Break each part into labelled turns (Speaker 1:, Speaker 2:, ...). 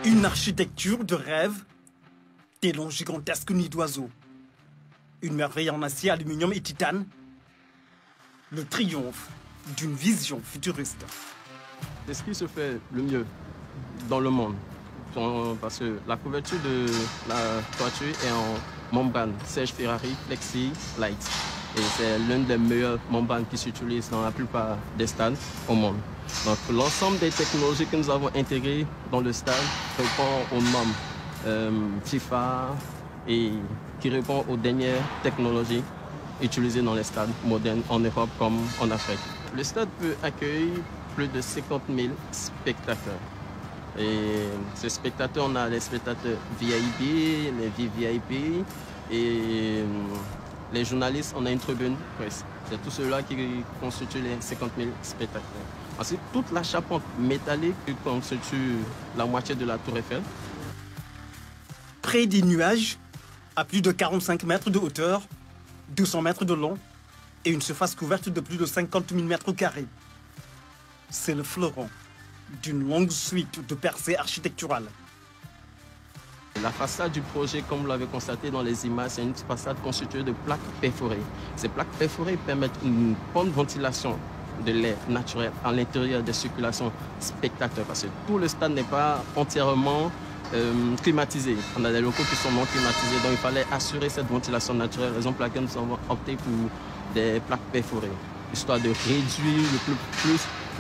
Speaker 1: Une architecture de rêve, des longs gigantesques nids d'oiseaux. Une merveille en acier, aluminium et titane. Le triomphe d'une vision futuriste.
Speaker 2: C'est ce qui se fait le mieux dans le monde. Parce que la couverture de la toiture est en membrane Serge Ferrari Flexi Light. Et c'est l'une des meilleures membranes qui s'utilisent dans la plupart des stades au monde. Donc l'ensemble des technologies que nous avons intégrées dans le stade répond aux normes FIFA et qui répond aux dernières technologies utilisées dans les stades modernes en Europe comme en Afrique. Le stade peut accueillir plus de 50 000 spectateurs. Et ces spectateurs, on a les spectateurs VIP, les VIP et les journalistes, on a une tribune presse. C'est tout cela qui constitue les 50 000 spectateurs. Ensuite, toute la charpente métallique qui constitue la moitié de la tour Eiffel.
Speaker 1: Près des nuages, à plus de 45 mètres de hauteur, 200 mètres de long et une surface couverte de plus de 50 000 mètres carrés. C'est le fleuron d'une longue suite de percées architecturales.
Speaker 2: La façade du projet, comme vous l'avez constaté dans les images, c'est une façade constituée de plaques perforées. Ces plaques perforées permettent une bonne ventilation de l'air naturel à l'intérieur des circulations spectateurs, parce que tout le stade n'est pas entièrement climatisé. On a des locaux qui sont non climatisés, donc il fallait assurer cette ventilation naturelle, raison pour laquelle nous avons opté pour des plaques perforées, histoire de réduire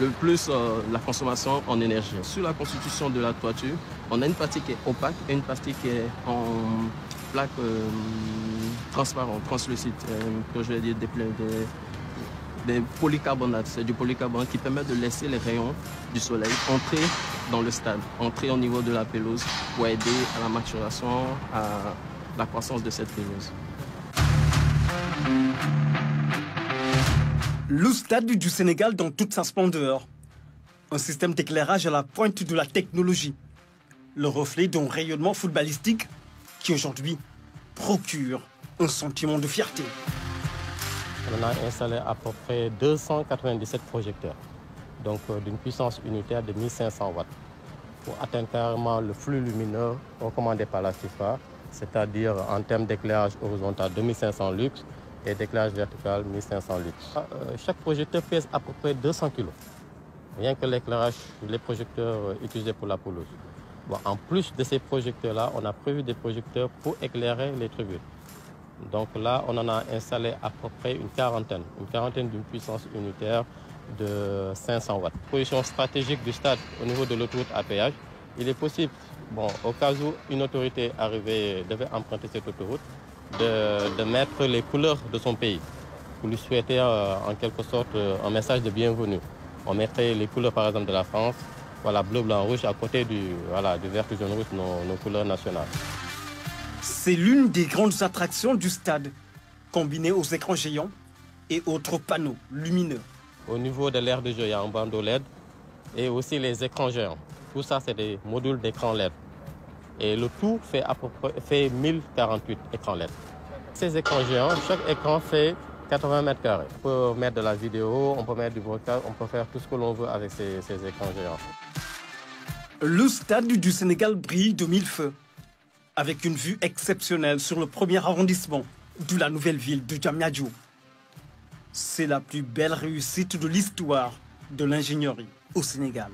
Speaker 2: le plus la consommation en énergie. Sur la constitution de la toiture, on a une partie qui est opaque et une partie qui est en plaque transparente, translucide, que je vais dire des polycarbonates. C'est du polycarbonate qui permet de laisser les rayons du soleil entrer dans le stade, entrer au niveau de la pelouse pour aider à la maturation, à la croissance de cette pelouse.
Speaker 1: Le stade du Sénégal dans toute sa splendeur. Un système d'éclairage à la pointe de la technologie. Le reflet d'un rayonnement footballistique qui aujourd'hui procure un sentiment de fierté.
Speaker 3: On a installé à peu près 297 projecteurs, donc d'une puissance unitaire de 1500 watts, pour atteindre carrément le flux lumineux recommandé par la FIFA, c'est-à-dire en termes d'éclairage horizontal 2500 lux et d'éclairage vertical 1500 lux. Chaque projecteur pèse à peu près 200 kg, rien que l'éclairage, les projecteurs utilisés pour la pelouse. Bon, en plus de ces projecteurs-là, on a prévu des projecteurs pour éclairer les tribunes. Donc là, on en a installé à peu près une quarantaine d'une puissance unitaire de 500 watts. Position stratégique du stade au niveau de l'autoroute à péage. Il est possible, bon, au cas où une autorité arrivée devait emprunter cette autoroute, de mettre les couleurs de son pays pour lui souhaiter en quelque sorte un message de bienvenue. On mettrait les couleurs par exemple de la France, voilà, bleu, blanc, rouge, à côté du vert, jaune, rouge, nos couleurs nationales.
Speaker 1: C'est l'une des grandes attractions du stade, combinée aux écrans géants et autres panneaux lumineux. Au
Speaker 3: niveau de l'aire de jeu, il y a un bandeau LED et aussi les écrans géants. Tout ça, c'est des modules d'écran LED. Et le tout fait à peu près 1048 écrans LED. Ces écrans géants, chaque écran fait 80 mètres carrés. On peut mettre de la vidéo, on peut mettre du vocal, on peut faire tout ce que l'on veut avec ces écrans géants.
Speaker 1: Le stade du Sénégal brille de mille feux, avec une vue exceptionnelle sur le premier arrondissement de la nouvelle ville de Diamniadio. C'est la plus belle réussite de l'histoire de l'ingénierie au Sénégal.